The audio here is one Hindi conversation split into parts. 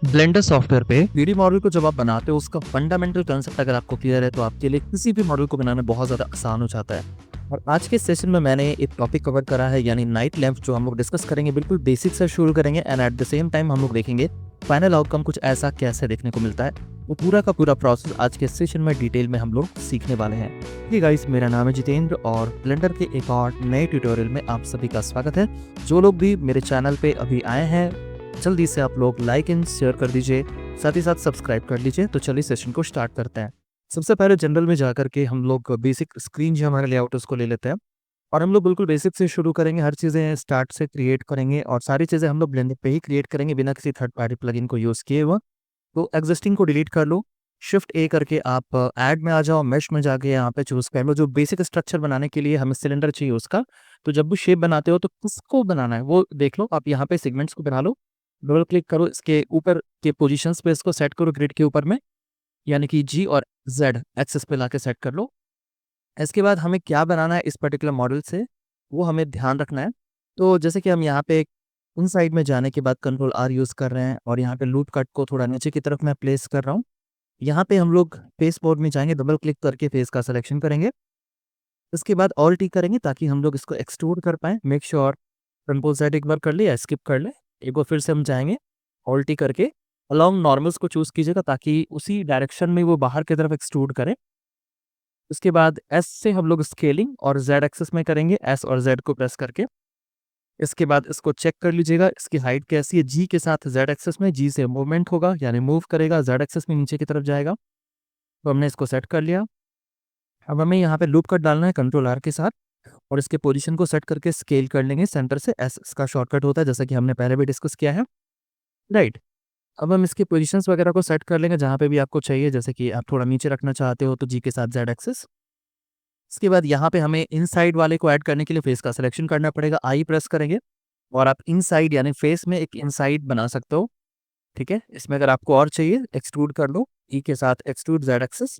ब्लेंडर सॉफ्टवेयर पे 3D मॉडल को जब आप बनाते हो उसका फंडामेंटल कंसेप्ट अगर आपको क्लियर है तो आपके लिए किसी भी मॉडल को बनाना बहुत ज़्यादा आसान हो जाता है। और आज के सेशन में मैंने एक टॉपिक कवर करा है यानी नाइट लैंप, जो हम लोग डिस्कस करेंगे बिल्कुल बेसिक से शुरू करेंगे and at the same time हम लोग देखेंगे फाइनल आउटकम कुछ ऐसा कैसे देखने को मिलता है। वो पूरा का पूरा प्रोसेस आज के सेशन में डिटेल में हम लोग सीखने वाले हैं। जी गाइस, मेरा नाम है जितेंद्र और ब्लेंडर के एक और नए ट्यूटोरियल में आप सभी का स्वागत है। जो लोग भी मेरे चैनल पे अभी आए हैं जल्दी से आप लोग लाइक एंड शेयर कर दीजिए, साथ ही साथ सब्सक्राइब कर लीजिए। तो चलिए सेशन को स्टार्ट करते हैं। सबसे पहले जनरल में जाकर के हम लोग बेसिक स्क्रीन जो हमारा लेआउट है उसको ले लेते हैं और हम लोग बिल्कुल बेसिक से शुरू करेंगे। हर चीज़ें स्टार्ट से क्रिएट करेंगे और सारी चीज़ें हम लोग ब्लेंडर पे ही क्रिएट करेंगे बिना किसी थर्ड पार्टी प्लगइन को यूज़ किए हुए। तो एग्जिस्टिंग को डिलीट कर लो, शिफ्ट ए करके आप ऐड में आ जाओ, मेश में जाके यहाँ पे चूज़ कर लो। जो बेसिक स्ट्रक्चर बनाने के लिए हमें सिलेंडर चाहिए उसका, तो जब भी शेप बनाते हो तो किसको बनाना है वो देख लो। आप यहाँ पे सेगमेंट्स को बना लो, डबल क्लिक करो, इसके ऊपर के पोजीशंस पे इसको सेट करो ग्रिड के ऊपर में, यानी कि जी और जेड एक्सेस पे लाके सेट कर लो। इसके बाद हमें क्या बनाना है इस पर्टिकुलर मॉडल से वो हमें ध्यान रखना है। तो जैसे कि हम यहाँ पे इन साइड में जाने के बाद कंट्रोल आर यूज़ कर रहे हैं और यहाँ पे लूप कट को थोड़ा नीचे की तरफ मैं प्लेस कर रहा हूँ। यहाँ पे हम लोग फेस मोड में जाएंगे, डबल क्लिक करके फेस का सिलेक्शन करेंगे। इसके बाद ऑल्ट टी करेंगे ताकि हम लोग इसको एक्सट्रूड कर पाएँ। मेक श्योर कंट्रोल ज़ेड एक बार कर ले या स्किप कर ले। एक बार फिर से हम जाएँगे, ऑल्ट टी करके अलोंग नॉर्मल्स को चूज़ कीजिएगा ताकि उसी डायरेक्शन में वो बाहर की तरफ एक्सट्रूड करे। उसके बाद एस से हम लोग स्केलिंग और जेड एक्सिस में करेंगे, एस और जेड को प्रेस करके। इसके बाद इसको चेक कर लीजिएगा इसकी हाइट कैसी है। जी के साथ जेड एक्सिस में, जी से मूवमेंट होगा यानी मूव करेगा, जेड एक्सिस में नीचे की तरफ जाएगा। तो हमने इसको सेट कर लिया। अब हमें यहाँ पे लूप कट डालना है कंट्रोल आर के साथ और इसके पोजीशन को सेट करके स्केल कर लेंगे सेंटर से। एस इसका शॉर्टकट होता है जैसा कि हमने पहले भी डिस्कस किया है, राइट। अब हम इसके पोजीशंस वगैरह को सेट कर लेंगे जहाँ पे भी आपको चाहिए, जैसे कि आप थोड़ा नीचे रखना चाहते हो तो जी के साथ जेड एक्सिस। इसके बाद यहाँ पे हमें इनसाइड वाले को ऐड करने के लिए फेस का सिलेक्शन करना पड़ेगा, आई प्रेस करेंगे और आप इनसाइड यानी फेस में एक इनसाइड बना सकते हो। ठीक है, इसमें अगर आपको और चाहिए एक्सट्रूड कर लो, ई के साथ एक्सट्रूड जेड एक्सिस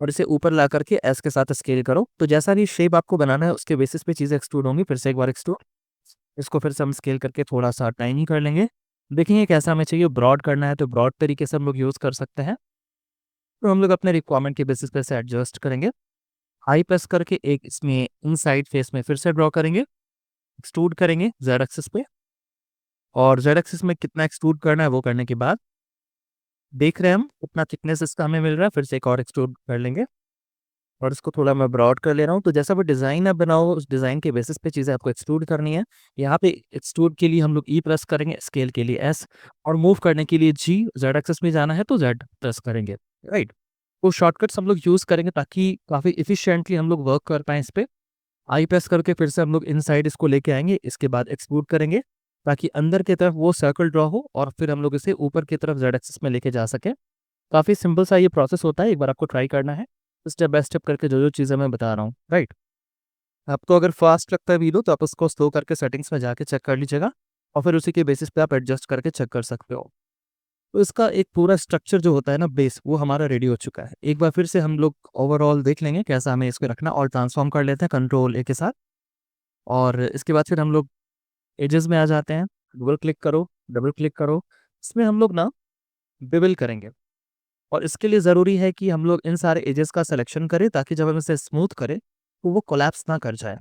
और इसे ऊपर ला करके एस के साथ स्केल करो। तो जैसा भी शेप आपको बनाना है उसके बेसिस पे चीज़ें एक्सट्रूड होंगी। फिर से एक बार एक्सट्रूड, इसको फिर से हम स्केल करके थोड़ा सा टाइनी कर लेंगे। देखेंगे कैसा हमें चाहिए, ब्रॉड करना है तो ब्रॉड तरीके से हम लोग यूज़ कर सकते हैं। तो हम लोग अपने रिक्वायरमेंट के बेसिस पे इसे एडजस्ट करेंगे। हाई प्रेस करके एक इसमें इनसाइड फेस में फिर से ड्रॉ करेंगे, एक्सट्रूड करेंगे जेड एक्सिस पे और जेड एक्सिस में कितना एक्सट्रूड करना है वो करने के बाद देख रहे हैं हम कितना थिकनेस इसका हमें मिल रहा है। फिर से एक और एक्सट्रूड कर लेंगे और इसको थोड़ा मैं ब्रॉड कर ले रहा हूँ। तो जैसा भी डिज़ाइन आप बनाओ उस डिज़ाइन के बेसिस पे चीज़ें आपको एक्सट्रूड करनी है। यहाँ पे एक्सट्रूड के लिए हम लोग ई प्रेस करेंगे, स्केल के लिए एस और मूव करने के लिए जी। जेड एक्सिस में जाना है तो जेड प्रेस करेंगे, राइट। वो शॉर्टकट्स हम लोग यूज़ करेंगे ताकि काफ़ी इफिशिएंटली हम लोग वर्क कर पाएँ इस पे। आई प्रेस करके फिर से हम लोग इनसाइड इसको लेके आएँगे, इसके बाद एक्सट्रूड करेंगे ताकि अंदर की तरफ वो सर्कल ड्रॉ हो और फिर हम लोग इसे ऊपर की तरफ जेड एक्सिस में लेके जा सकें। काफ़ी सिंपल सा ये प्रोसेस होता है, एक बार आपको ट्राई करना है स्टेप बाय स्टेप करके जो चीज़ें मैं बता रहा हूँ, राइट। आपको अगर फास्ट लगता है वीडियो तो आप उसको स्लो करके सेटिंग्स में जाके चेक कर लीजिएगा और फिर उसी के बेसिस पे आप एडजस्ट करके चेक कर सकते हो। तो इसका एक पूरा स्ट्रक्चर जो होता है ना, बेस, वो हमारा रेडी हो चुका है। एक बार फिर से हम लोग ओवरऑल देख लेंगे कैसा हमें इसको रखना और ट्रांसफॉर्म कर लेते हैं कंट्रोल ए के साथ। और इसके बाद फिर हम लोग एजेस में आ जाते हैं, डबल क्लिक करो, डबल क्लिक करो। इसमें हम लोग ना बेवल करेंगे और इसके लिए ज़रूरी है कि हम लोग इन सारे एजेस का सिलेक्शन करें ताकि जब हम इसे स्मूथ करें तो वो कोलैप्स ना कर जाए।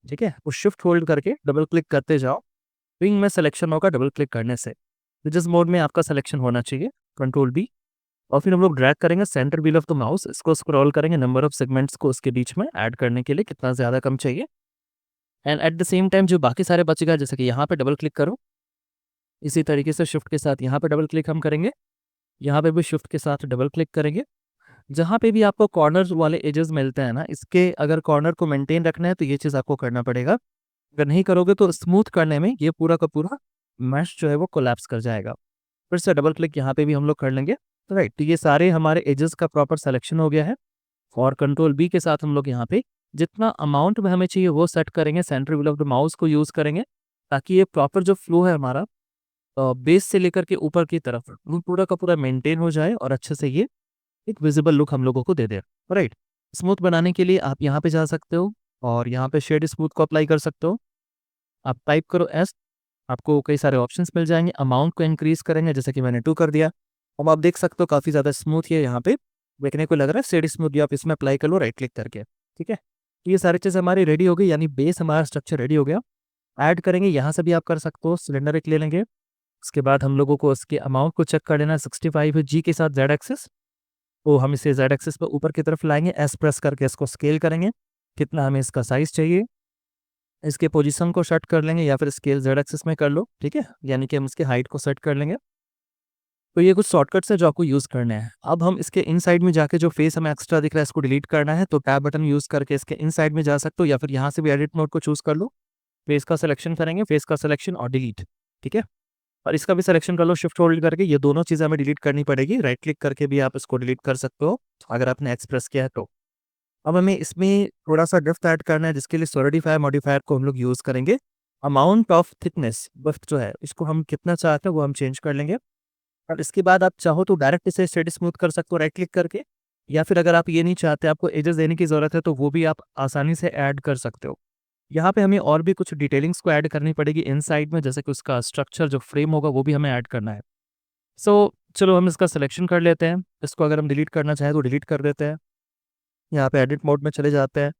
ठीक है, वो शिफ्ट होल्ड करके डबल क्लिक करते जाओ, विंग में सिलेक्शन होगा डबल क्लिक करने से। तो जिस मोड में आपका सिलेक्शन होना चाहिए, कंट्रोल बी, और फिर हम लोग ड्रैग करेंगे centre wheel of the mouse, इसको स्क्रॉल करेंगे नंबर ऑफ सेगमेंट्स को उसके बीच में ऐड करने के लिए कितना ज़्यादा कम चाहिए। And at the same time जो बाकी सारे बचेगा, जैसे कि यहाँ पे डबल क्लिक करो, इसी तरीके से शिफ्ट के साथ यहाँ पे डबल क्लिक हम करेंगे, यहाँ पे भी शिफ्ट के साथ डबल क्लिक करेंगे। जहाँ पे भी आपको कॉर्नर्स वाले एजेस मिलते हैं ना, इसके अगर कॉर्नर को मेंटेन रखना है तो ये चीज़ आपको करना पड़ेगा। अगर नहीं करोगे तो स्मूथ करने में ये पूरा का पूरा मैश जो है वो कोलैप्स कर जाएगा। फिर से डबल क्लिक यहाँ पे भी हम लोग कर लेंगे, तो राइट। तो ये सारे हमारे एजेस का प्रॉपर सिलेक्शन हो गया है और कंट्रोल बी के साथ हम लोग यहाँ पे जितना अमाउंट में हमें चाहिए वो सेट करेंगे, centre wheel of the mouse को यूज़ करेंगे ताकि ये प्रॉपर जो फ्लो है हमारा बेस से लेकर के ऊपर की तरफ वो पूरा का पूरा मेंटेन हो जाए और अच्छे से ये एक विजिबल लुक हम लोगों को दे दे, राइट। स्मूथ बनाने के लिए आप यहाँ पे जा सकते हो और यहाँ पे शेड स्मूथ को अप्लाई कर सकते हो। आप टाइप करो एस आपको कई सारे ऑप्शंस मिल जाएंगे। अमाउंट को इंक्रीज करेंगे, जैसे कि मैंने 2 कर दिया। अब आप देख सकते हो काफ़ी ज़्यादा स्मूथ है, यहाँ पे देखने को लग रहा है शेड स्मूथ। आप इसमें अप्लाई कर लो राइट क्लिक करके, ठीक है। तो ये सारी चीज़ हमारी रेडी हो गई, यानी बेस हमारा स्ट्रक्चर रेडी हो गया। ऐड करेंगे, यहाँ से भी आप कर सकते हो, सिलेंडर एक ले लेंगे। उसके बाद हम लोगों को इसके अमाउंट को चेक कर लेना है, 65 है जी के साथ जेड एक्सिस। तो हम इसे जेड एक्सिस पर ऊपर की तरफ लाएंगे, एस प्रेस करके इसको स्केल करेंगे, कितना हमें इसका साइज़ चाहिए। इसके पोजीशन को सेट कर लेंगे या फिर स्केल जेड एक्सिस में कर लो, ठीक है, यानी कि हम इसके हाइट को सेट कर लेंगे। तो ये कुछ शॉर्टकट्स है जो आपको यूज़ करने हैं। अब हम इसके इनसाइड में जाके जो फेस हमें एक्स्ट्रा दिख रहा है इसको डिलीट करना है, तो टैब बटन यूज़ करके इसके इनसाइड में जा सकते हो या फिर यहाँ से भी एडिट मोड को चूज़ कर लो। फेस का सिलेक्शन करेंगे, फेस का सिलेक्शन और डिलीट, ठीक है। और इसका भी सिलेक्शन कर लो शिफ्ट होल्ड करके, ये दोनों चीज़ें हमें डिलीट करनी पड़ेगी। राइट क्लिक करके भी आप इसको डिलीट कर सकते हो अगर आपने एक्सप्रेस किया है तो। अब हमें इसमें थोड़ा-सा डेप्थ ऐड करना है, जिसके लिए सॉलिडिफायर मॉडिफायर को हम लोग यूज़ करेंगे। अमाउंट ऑफ थिकनेस बर्स्ट जो है, इसको हम कितना चाहते हैं वो हम चेंज कर लेंगे। और इसके बाद आप चाहो तो डायरेक्ट इसे स्ट्रेट स्मूथ कर सकते हो राइट क्लिक करके, या फिर अगर आप ये नहीं चाहते, आपको एजेस देने की ज़रूरत है, तो वो भी आप आसानी से ऐड कर सकते हो। यहाँ पे हमें और भी कुछ डिटेलिंग्स को ऐड करनी पड़ेगी इनसाइड में, जैसे कि उसका स्ट्रक्चर जो फ्रेम होगा वो भी हमें ऐड करना है। चलो हम इसका सिलेक्शन कर लेते हैं। इसको अगर हम डिलीट करना चाहें तो डिलीट कर देते हैं। यहाँ पे एडिट मोड में चले जाते हैं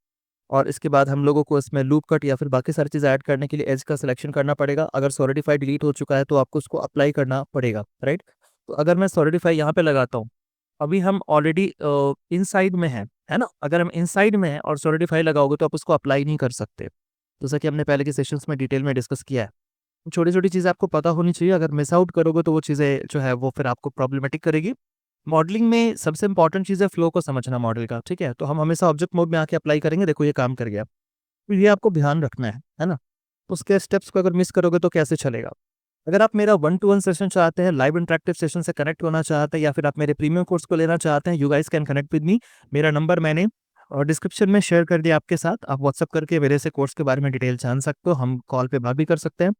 और इसके बाद हम लोगों को इसमें लूप कट या फिर बाकी सारी चीज़ ऐड करने के लिए एज का सिलेक्शन करना पड़ेगा। अगर सॉलिडिफाई डिलीट हो चुका है तो आपको उसको अप्लाई करना पड़ेगा, राइट। तो अगर मैं सॉलिडिफाई यहाँ पे लगाता हूँ, अभी हम ऑलरेडी इनसाइड में हैं, है ना। अगर हम इनसाइड में हैं और सॉलिडिफाई लगाओगे तो आप उसको अप्लाई नहीं कर सकते, जैसा कि हमने पहले के सेशंस में डिटेल में डिस्कस किया है। छोटी-छोटी चीज़ें आपको पता होनी चाहिए, अगर मिस आउट करोगे तो वो चीज़ें जो है वो फिर आपको प्रॉब्लमैटिक करेगी। मॉडलिंग में सबसे इंपॉर्टेंट चीज़ है फ्लो को समझना मॉडल का, ठीक है? तो हम हमेशा ऑब्जेक्ट मोड में आके अप्लाई करेंगे, देखो ये काम कर गया। तो ये आपको ध्यान रखना है ना? उसके स्टेप्स को अगर मिस करोगे तो कैसे चलेगा? अगर आप मेरा 1 टू 1 सेशन चाहते हैं, लाइव इंटरैक्टिव सेशन से कनेक्ट होना चाहते हैं या फिर आप मेरे प्रीमियम कोर्स को लेना चाहते हैं, you guys can connect with me. मेरा नंबर मैंने डिस्क्रिप्शन में शेयर कर दिया आपके साथ। आप व्हाट्सएप करके मेरे से कोर्स के बारे में डिटेल जान सकते हो। हम कॉल पे बात भी कर सकते हैं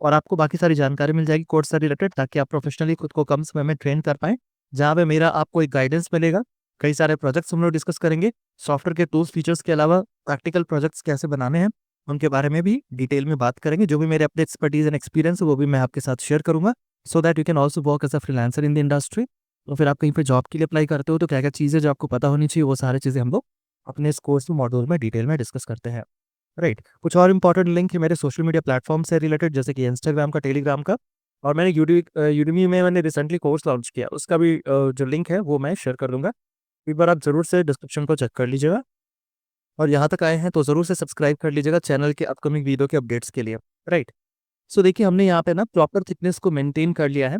और आपको बाकी सारी जानकारी मिल जाएगी कोर्स से रिलेटेड, ताकि आप प्रोफेशनली खुद को कम समय में ट्रेन कर पाएँ। जहाँ पे मेरा आपको एक गाइडेंस मिलेगा, कई सारे प्रोजेक्ट्स हम लोग डिस्कस करेंगे। सॉफ्टवेयर के टूल्स, फीचर्स के अलावा प्रैक्टिकल प्रोजेक्ट्स कैसे बनाने हैं, उनके बारे में भी डिटेल में बात करेंगे। जो भी मेरे अपने एक्सपर्टीज़ एंड एक्सपीरियंस है वो भी मैं आपके साथ शेयर करूँगा, so that you can also work as a freelancer in the industry. तो फिर आप कहीं पे जॉब के लिए अप्लाई करते हो तो क्या-क्या चीज़ें जो आपको पता होनी चाहिए, वो सारी चीज़ें हम लोग अपने इस कोर्स में मॉड्यूल में डिटेल में डिस्कस करते हैं। राइट। कुछ और इंपॉर्टेंट लिंक है मेरे सोशल मीडिया प्लेटफॉर्म से रिलेटेड, जैसे कि इंस्टाग्राम का, टेलीग्राम का, और मैंने यूडेमी में मैंने रिसेंटली कोर्स लॉन्च किया, उसका भी जो लिंक है वो मैं शेयर कर दूँगा। एक बार आप ज़रूर से डिस्क्रिप्शन को चेक कर लीजिएगा और यहाँ तक आए हैं तो ज़रूर से सब्सक्राइब कर लीजिएगा चैनल के अपकमिंग वीडियो के अपडेट्स के लिए। राइट। सो देखिए, हमने यहाँ पे ना प्रॉपर थिकनेस को मेंटेन कर लिया है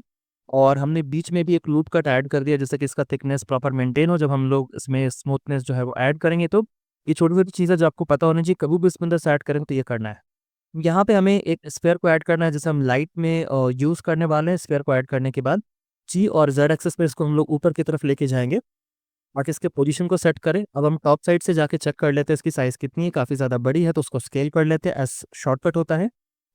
और हमने बीच में भी एक लूप कट ऐड कर दिया, जिससे कि इसका थिकनेस प्रॉपर मेंटेन हो। जब हम लोग इसमें स्मूथनेस जो है वो ऐड करेंगे तो ये छोटी-छोटी चीज़ें जो आपको पता होनी चाहिए, कभी भी इसमें अंदर से ऐड करेंगे तो ये करना है। यहाँ पे हमें एक स्फीयर को ऐड करना है, जैसे हम लाइट में यूज़ करने वाले हैं। स्फीयर को ऐड करने के बाद जी और ज़ेड एक्सिस पे इसको हम लोग ऊपर की तरफ लेके जाएँगे ताकि इसके पोजीशन को सेट करें। अब हम टॉप साइड से जाके चेक कर लेते हैं इसकी साइज़ कितनी है, काफ़ी ज़्यादा बड़ी है तो उसको स्केल कर लेते हैं, एस शॉर्टकट होता है।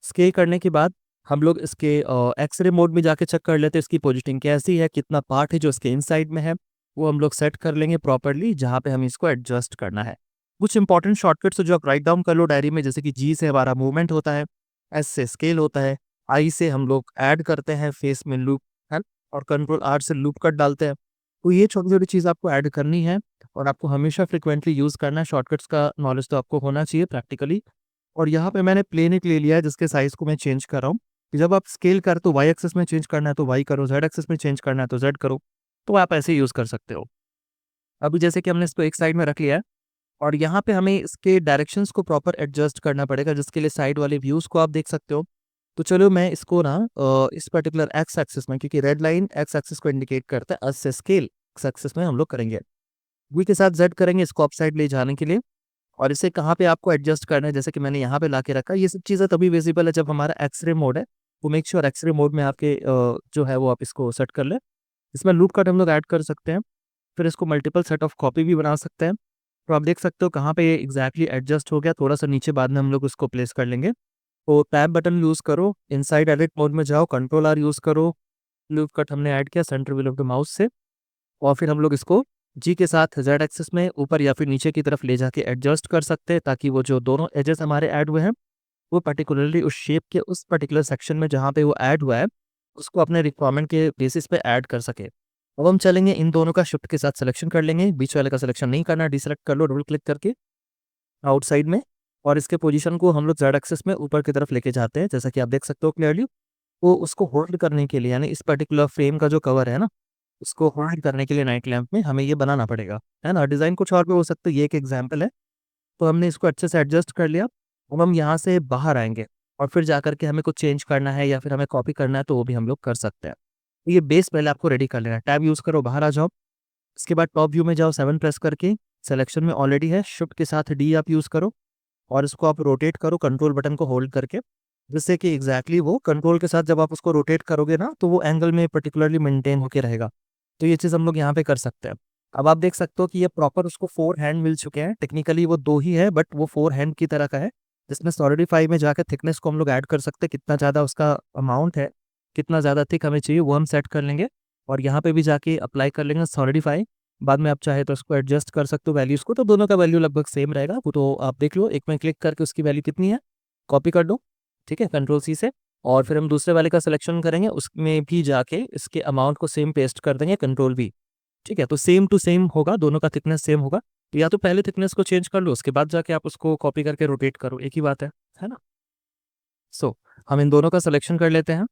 स्केल करने के बाद हम लोग इसके एक्स-रे मोड में जाके चेक कर लेते हैं इसकी पोजीशनिंग कैसी है, कितना पार्ट है जो इसके इनसाइड में है, वो हम लोग सेट कर लेंगे प्रॉपर्ली, जहाँ पे हमें इसको एडजस्ट करना है। कुछ इंपॉर्टेंट शॉर्टकट्स जो आप राइट डाउन कर लो डायरी में, जैसे कि जी से हमारा मूवमेंट होता है, एस से स्केल होता है, आई से हम लोग ऐड करते हैं फेस में लूप, है, और कंट्रोल आर से लूप कट डालते हैं। तो ये छोटी-छोटी चीज़ आपको ऐड करनी है और आपको हमेशा फ्रीक्वेंटली यूज़ करना है। शॉर्टकट्स का नॉलेज तो आपको होना चाहिए प्रैक्टिकली। और यहाँ पे मैंने प्लेन एक ले लिया है जिसके साइज़ को मैं चेंज कर रहा हूँ। कि जब आप स्केल कर तो वाई एक्सिस में चेंज करना है तो वाई करो, ज़ेड एक्सिस में चेंज करना है तो ज़ेड करो। तो आप ऐसे यूज़ कर सकते हो। अभी जैसे कि हमने इसको एक साइड में रख लिया है और यहाँ पे हमें इसके डायरेक्शंस को प्रॉपर एडजस्ट करना पड़ेगा, जिसके लिए साइड वाले व्यूज़ को आप देख सकते हो। तो चलो मैं इसको ना इस पर्टिकुलर एक्स एक्सिस में, क्योंकि रेड लाइन एक्स एक्सिस को इंडिकेट करता है, एस से स्केल एक्स एक्सिस में हम लोग करेंगे। वी के साथ जेड करेंगे इसको अप साइड ले जाने के लिए। और इसे कहाँ पे आपको एडजस्ट करना है, जैसे कि मैंने यहाँ पे लाके रखा है। ये सब चीज़ें तभी विजिबल है जब हमारा एक्स-रे मोड है। तो मेक श्योर एक्स-रे मोड में आपके जो है वो आप इसको सेट कर लें। इसमें लूप कट हम लोग ऐड कर सकते हैं। फिर इसको मल्टीपल सेट ऑफ कॉपी भी बना सकते हैं। तो आप देख सकते हो कहाँ पे ये एग्ज़ैक्टली एडजस्ट हो गया, थोड़ा-सा नीचे बाद में हम लोग उसको प्लेस कर लेंगे। तो टैब बटन यूज़ करो, इनसाइड एडिट मोड में जाओ, कंट्रोल आर यूज़ करो। लूप कट हमने ऐड किया centre wheel of the mouse से और फिर हम लोग इसको जी के साथ जेड एक्सिस में ऊपर या फिर नीचे की तरफ ले जाके एडजस्ट कर सकते हैं, ताकि वो जो दोनों एजेस हमारे ऐड हुए हैं वो पर्टिकुलरली उस शेप के उस पर्टिकुलर सेक्शन में जहाँ पे वो ऐड हुआ है, उसको अपने रिक्वायरमेंट के बेसिस पे ऐड कर सके। अब हम चलेंगे इन दोनों का शिफ्ट के साथ सिलेक्शन कर लेंगे, बीच वाले का सिलेक्शन नहीं करना, डीसेलेक्ट कर लो डबल क्लिक करके आउटसाइड में, और इसके पोजीशन को हम लोग जेड एक्सिस में ऊपर की तरफ लेके जाते हैं, जैसा कि आप देख सकते हो क्लियरली। तो उसको होल्ड करने के लिए, यानी इस पर्टिकुलर फ्रेम का जो कवर है ना, उसको होल्ड करने के लिए नाइट लैंप में हमें ये बनाना पड़ेगा, है ना। डिज़ाइन कुछ और भी हो सकता है, ये एक एग्जांपल है। तो हमने इसको अच्छे से एडजस्ट कर लिया। अब हम यहाँ से बाहर आएँगे और फिर जाकर के हमें कुछ चेंज करना है या फिर हमें कॉपी करना है, तो वो भी हम लोग कर सकते हैं। तो ये बेस पहले आपको रेडी कर लेना है। टैब यूज़ करो, बाहर आ जाओ। इसके बाद टॉप व्यू में जाओ, 7 प्रेस करके, सिलेक्शन में ऑलरेडी है, शिफ्ट के साथ डी आप यूज़ करो और इसको आप रोटेट करो कंट्रोल बटन को होल्ड करके, जिससे कि एग्जैक्टली वो कंट्रोल के साथ जब आप उसको रोटेट करोगे ना, तो वो एंगल में पर्टिकुलरली मेंटेन होके रहेगा। तो ये चीज़ हम लोग यहाँ पे कर सकते हैं। अब आप देख सकते हो कि ये प्रॉपर उसको 4 हैंड मिल चुके हैं। टेक्निकली वो 2 ही है, बट वो 4 हैंड की तरह का है, जिसमें सॉलिडिफाई में जाकर थिकनेस को हम लोग ऐड कर सकते हैं। कितना ज़्यादा उसका अमाउंट है, कितना ज़्यादा थिक हमें चाहिए, वो हम सेट कर लेंगे और यहाँ पे भी जाके अप्लाई कर लेंगे सॉलिडिफाई। बाद में आप चाहे तो इसको एडजस्ट कर सकते हो वैल्यूज़ को, तो दोनों का वैल्यू लगभग सेम रहेगा। वो तो आप देख लो, एक में क्लिक करके उसकी वैल्यू कितनी है, कॉपी कर दो, ठीक है, कंट्रोल सी से। और फिर हम दूसरे वाले का सिलेक्शन करेंगे, उसमें भी जाके इसके अमाउंट को सेम पेस्ट कर देंगे, कंट्रोल वी, ठीक है। तो सेम टू सेम होगा, दोनों का थिकनेस सेम होगा। तो या तो पहले थिकनेस को चेंज कर लो, उसके बाद जाके आप उसको कॉपी करके रोटेट करो, एक ही बात है ना। सो हम इन दोनों का सिलेक्शन कर लेते हैं।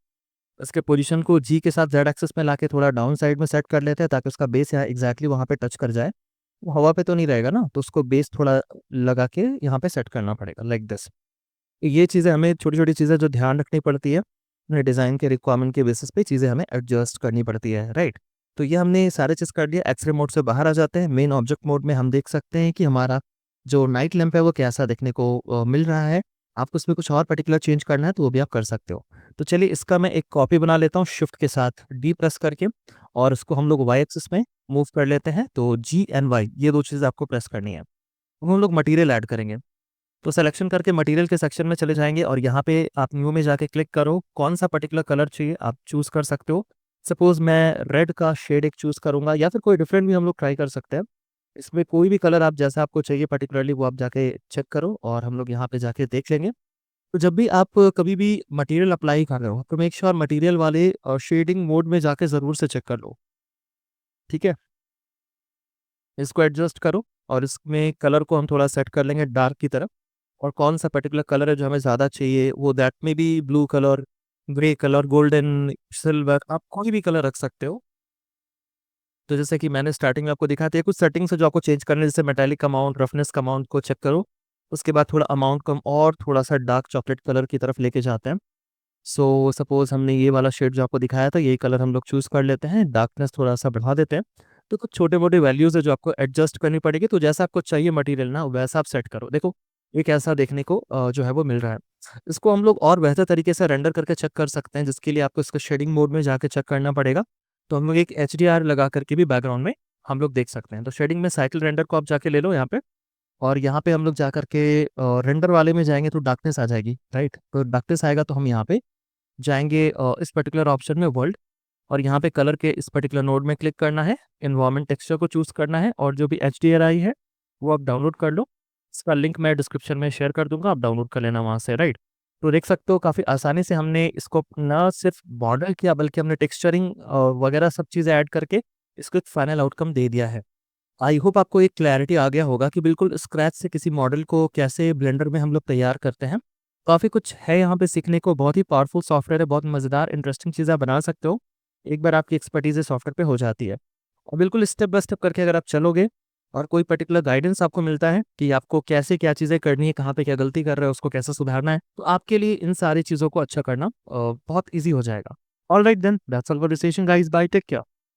इसके पोजीशन को जी के साथ जेड एक्सिस में लाके थोड़ा डाउन साइड में सेट कर लेते हैं, ताकि उसका बेस यहाँ एग्जैक्टली वहाँ पे टच कर जाए। वो हवा पे तो नहीं रहेगा ना, तो उसको बेस थोड़ा लगा के यहाँ पे सेट करना पड़ेगा, लाइक दिस। ये चीज़ें हमें, छोटी-छोटी चीज़ें जो ध्यान रखनी पड़ती है, अपने डिज़ाइन के रिक्वायरमेंट के बेसिस पे चीज़ें हमें एडजस्ट करनी पड़ती है, राइट? तो ये हमने सारे चीज़ कर लिया। एक्स-रे मोड से बाहर आ जाते हैं। मेन ऑब्जेक्ट मोड में हम देख सकते हैं कि हमारा जो नाइट लैंप है वो कैसा देखने को मिल रहा है। आपको इसमें कुछ और पर्टिकुलर चेंज करना है तो वो भी आप कर सकते हो। तो चलिए इसका मैं एक कॉपी बना लेता हूँ शिफ्ट के साथ डी प्रेस करके, और उसको हम लोग वाई एक्सिस में मूव कर लेते हैं। तो जी एंड वाई ये 2 चीज़ें आपको प्रेस करनी है। अब हम लोग मटीरियल ऐड करेंगे। तो सिलेक्शन करके मटेरियल के सेक्शन में चले जाएँगे और यहाँ पे आप न्यू में जाके क्लिक करो, कौन-सा पर्टिकुलर कलर चाहिए आप चूज़ कर सकते हो। सपोज़ मैं रेड का शेड एक चूज़ करूँगा, या फिर कोई डिफरेंट भी हम लोग ट्राई कर सकते हैं। इसमें कोई भी कलर आप जैसा आपको चाहिए पर्टिकुलरली वो आप जाके चेक करो और हम लोग यहाँ पे जाके देख लेंगे। तो जब भी आप कभी भी मटेरियल अप्लाई कर रहे हो, तो मेक श्योर मटेरियल वाले शेडिंग मोड में जाके ज़रूर से चेक कर लो, ठीक है? इसको एडजस्ट करो और इसमें कलर को हम थोड़ा सेट कर लेंगे डार्क की तरफ। और कौन-सा पर्टिकुलर कलर है जो हमें ज़्यादा चाहिए, वो that may be blue colour, grey colour, golden, silver, आप कोई भी कलर रख सकते हो। तो जैसे कि मैंने स्टार्टिंग में आपको दिखाया था, कुछ सेटिंग्स है जो आपको चेंज करने हैं, जैसे मेटालिक अमाउंट, रफनेस का अमाउंट को चेक करो। उसके बाद थोड़ा अमाउंट को हम और थोड़ा-सा डार्क चॉकलेट कलर की तरफ लेके जाते हैं। सो सपोज़ हमने ये वाला शेड जो आपको दिखाया था, यही कलर हम लोग चूज़ कर लेते हैं, डार्कनेस थोड़ा-सा बढ़ा देते हैं। तो कुछ छोटे-मोटे वैल्यूज़ है जो आपको एडजस्ट करनी पड़ेगी, तो जैसा आपको चाहिए मटेरियल ना, वैसा आप सेट करो। देखो, ये कैसा देखने को जो है वो मिल रहा है। इसको हम लोग और बेहतर तरीके से रेंडर करके चेक कर सकते हैं, जिसके लिए आपको इसका शेडिंग मोड में जाके चेक करना पड़ेगा। तो हम लोग एक एचडीआर लगा करके भी बैकग्राउंड में हम लोग देख सकते हैं। तो शेडिंग में साइकिल रेंडर को आप जाके ले लो यहाँ पे, और यहाँ पे हम लोग जा करके रेंडर वाले में जाएँगे तो डार्कनेस आ जाएगी, राइट? तो डार्कनेस आएगा तो हम यहाँ पे जाएँगे इस पर्टिकुलर ऑप्शन में वर्ल्ड, और यहाँ पे कलर के इस पर्टिकुलर नोड में क्लिक करना है, एनवायरनमेंट टेक्सचर को चूज़ करना है, और जो भी एचडीआरआई है, वो आप डाउनलोड कर लो। इसका लिंक मैं डिस्क्रिप्शन में शेयर कर दूँगा, आप डाउनलोड कर लेना वहाँ से, राइट? तो देख सकते हो काफ़ी आसानी से हमने इसको ना सिर्फ़ बॉर्डर किया, बल्कि हमने टेक्सचरिंग वगैरह सब चीज़ें ऐड करके इसको एक फाइनल आउटकम दे दिया है। आई होप आपको एक क्लैरिटी आ गया होगा कि बिल्कुल स्क्रैच से किसी मॉडल को कैसे ब्लेंडर में हम लोग तैयार करते हैं। काफ़ी कुछ है यहाँ पे सीखने को, बहुत ही पावरफुल सॉफ्टवेयर है, बहुत मज़ेदार इंटरेस्टिंग चीज़ें आप बना सकते हो, एक बार आपकी एक्सपर्टीज़ इस सॉफ्टवेयर पे हो जाती है। और बिल्कुल स्टेप बाय स्टेप करके अगर आप चलोगे और कोई पर्टिकुलर गाइडेंस आपको मिलता है कि आपको कैसे क्या चीज़ें करनी है, कहाँ पे क्या गलती कर रहे हो, उसको कैसे सुधारना है, तो आपके लिए इन सारी चीज़ों को अच्छा करना बहुत ईज़ी हो जाएगा। Alright then, that's all for this session guys, bye, take care.